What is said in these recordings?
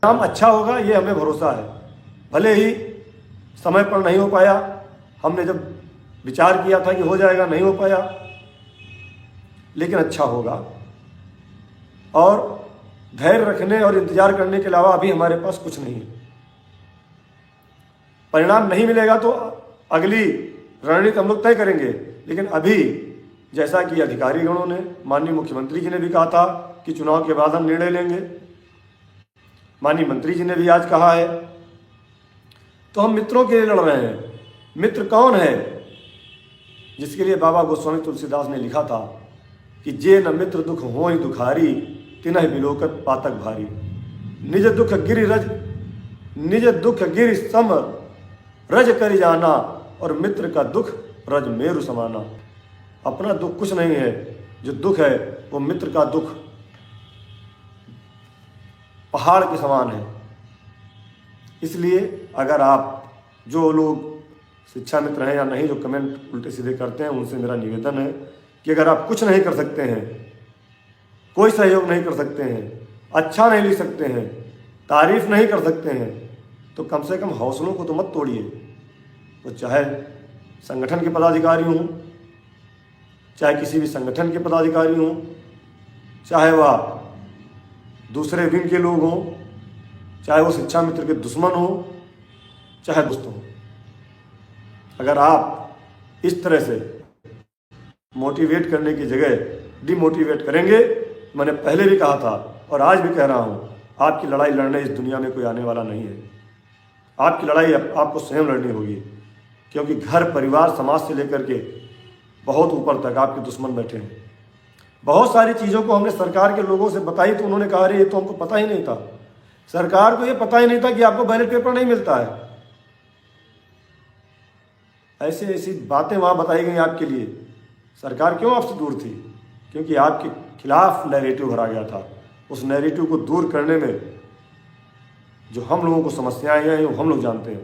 काम अच्छा होगा ये हमें भरोसा है। भले ही समय पर नहीं हो पाया, हमने जब विचार किया था कि हो जाएगा, नहीं हो पाया, लेकिन अच्छा होगा। और धैर्य रखने और इंतजार करने के अलावा अभी हमारे पास कुछ नहीं है। परिणाम नहीं मिलेगा तो अगली रणनीति हम लोग तय करेंगे, लेकिन अभी जैसा कि अधिकारीगणों ने, माननीय मुख्यमंत्री जी ने भी कहा था कि चुनाव के बाद हम निर्णय लेंगे, माननीय मंत्री जी ने भी आज कहा है, तो हम मित्रों के लिए लड़ रहे हैं। मित्र कौन है? जिसके लिए बाबा गोस्वामी तुलसीदास ने लिखा था कि जे न मित्र दुख होई दुखारी, तिनहि बिलोकत पातक भारी। निज दुख गिरि सम रज करि जाना, और मित्र का दुख रज मेरु समाना। अपना दुख कुछ नहीं है, जो दुख है वो मित्र का दुख पहाड़ के समान है। इसलिए अगर आप, जो लोग शिक्षा मित्र हैं या नहीं, जो कमेंट उल्टे सीधे करते हैं, उनसे मेरा निवेदन है कि अगर आप कुछ नहीं कर सकते हैं, कोई सहयोग नहीं कर सकते हैं, अच्छा नहीं लिख सकते हैं, तारीफ नहीं कर सकते हैं, तो कम से कम हौसलों को तो मत तोड़िए। वो चाहे संगठन के पदाधिकारी हों, चाहे किसी भी संगठन के पदाधिकारी हों, चाहे वह दूसरे विंग के लोग हों, चाहे वो शिक्षा मित्र के दुश्मन हों, चाहे दोस्त हों। अगर आप इस तरह से मोटिवेट करने की जगह डिमोटिवेट करेंगे, मैंने पहले भी कहा था और आज भी कह रहा हूँ, आपकी लड़ाई लड़ने इस दुनिया में कोई आने वाला नहीं है। आपकी लड़ाई आपको स्वयं लड़नी होगी, क्योंकि घर, परिवार, समाज से लेकर के बहुत ऊपर तक आपके दुश्मन बैठे हैं। बहुत सारी चीज़ों को हमने सरकार के लोगों से बताई तो उन्होंने कहा, अरे ये तो हमको पता ही नहीं था। सरकार को ये पता ही नहीं था कि आपको बैलेट पेपर नहीं मिलता है। ऐसी ऐसी बातें वहाँ बताई गई आपके लिए। सरकार क्यों आपसे दूर थी? क्योंकि आपके खिलाफ नैरेटिव भरा गया था। उस नैरेटिव को दूर करने में जो हम लोगों को समस्याएं हैं वो हम लोग जानते हैं।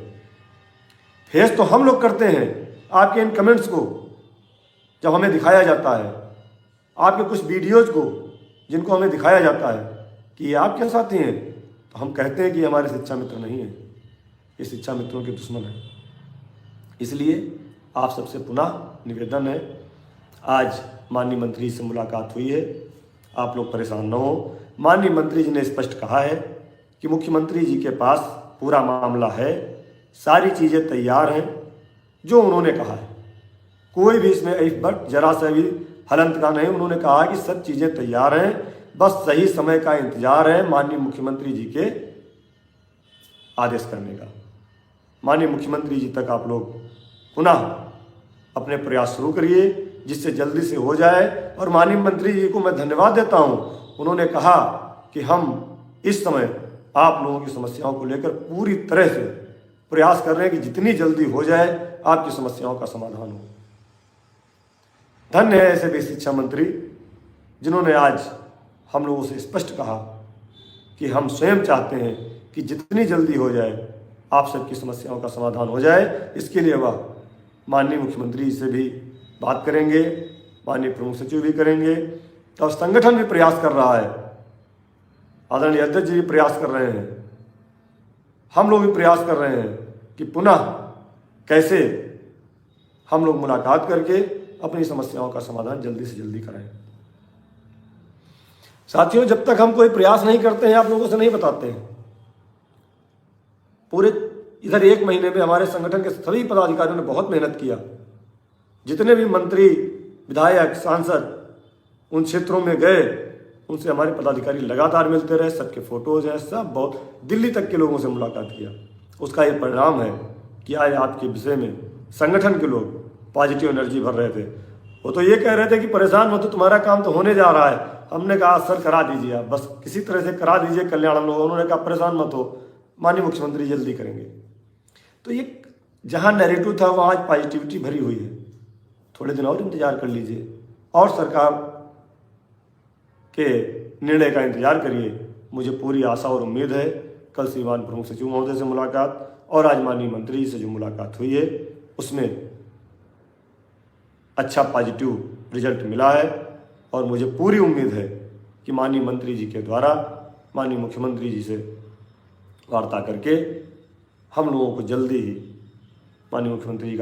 फेस तो हम लोग करते हैं आपके इन कमेंट्स को। जब हमें दिखाया जाता है आपके कुछ वीडियोज को, जिनको हमें दिखाया जाता है कि ये आपके साथी हैं, तो हम कहते हैं कि हमारे शिक्षा मित्र नहीं हैं, ये शिक्षा मित्रों के दुश्मन हैं। इसलिए आप सबसे पुनः निवेदन है, आज माननीय मंत्री से मुलाकात हुई है, आप लोग परेशान न हो। माननीय मंत्री जी ने स्पष्ट कहा है कि मुख्यमंत्री जी के पास पूरा मामला है, सारी चीज़ें तैयार हैं, जो उन्होंने कहा है। कोई भी इसमें इफ बट जरा सा भी हलंत का नहीं। उन्होंने कहा कि सब चीज़ें तैयार हैं, बस सही समय का इंतजार है माननीय मुख्यमंत्री जी के आदेश करने का। माननीय मुख्यमंत्री जी तक आप लोग पुनः अपने प्रयास शुरू करिए, जिससे जल्दी से हो जाए। और माननीय मंत्री जी को मैं धन्यवाद देता हूं। उन्होंने कहा कि हम इस समय आप लोगों की समस्याओं को लेकर पूरी तरह से प्रयास कर रहे हैं कि जितनी जल्दी हो जाए आपकी समस्याओं का समाधान हो। धन्य है ऐसे भी शिक्षा मंत्री जिन्होंने आज हम लोगों से स्पष्ट कहा कि हम स्वयं चाहते हैं कि जितनी जल्दी हो जाए आप सबकी समस्याओं का समाधान हो जाए। इसके लिए वह माननीय मुख्यमंत्री से भी बात करेंगे, माननीय प्रमुख सचिव भी करेंगे, और संगठन भी प्रयास कर रहा है। आदरणीय अध्यक्ष जी भी प्रयास कर रहे हैं, हम लोग भी प्रयास कर रहे हैं कि पुनः कैसे हम लोग मुलाकात करके अपनी समस्याओं का समाधान जल्दी से जल्दी कराएं। साथियों, जब तक हम कोई प्रयास नहीं करते हैं, आप लोगों से नहीं बताते हैं। पूरे इधर 1 महीने में हमारे संगठन के सभी पदाधिकारियों ने बहुत मेहनत किया। जितने भी मंत्री, विधायक, सांसद उन क्षेत्रों में गए, उनसे हमारे पदाधिकारी लगातार मिलते रहे, सबके फोटोज हैं, सब बहुत दिल्ली तक के लोगों से मुलाकात किया। उसका ये परिणाम है कि आज आपके विषय में संगठन के लोग पॉजिटिव एनर्जी भर रहे थे। वो तो ये कह रहे थे कि परेशान मत हो, तुम्हारा काम तो होने जा रहा है। हमने कहा सर करा दीजिए, आप बस किसी तरह से करा दीजिए कल्याण हम लोग। उन्होंने कहा परेशान मत हो, माननीय मुख्यमंत्री जल्दी करेंगे। तो ये जहाँ नैरेटिव था वहाँ आज पॉजिटिविटी भरी हुई है। थोड़े दिन और इंतजार कर लीजिए और सरकार के निर्णय का इंतजार करिए। मुझे पूरी आशा और उम्मीद है कल श्रीमान प्रमुख सचिव महोदय से मुलाकात और आज माननीय मंत्री से जो मुलाकात हुई है उसमें अच्छा पॉजिटिव रिजल्ट मिला है। और मुझे पूरी उम्मीद है कि माननीय मंत्री जी के द्वारा माननीय मुख्यमंत्री जी से वार्ता करके हम लोगों को जल्दी ही माननीय मुख्यमंत्री का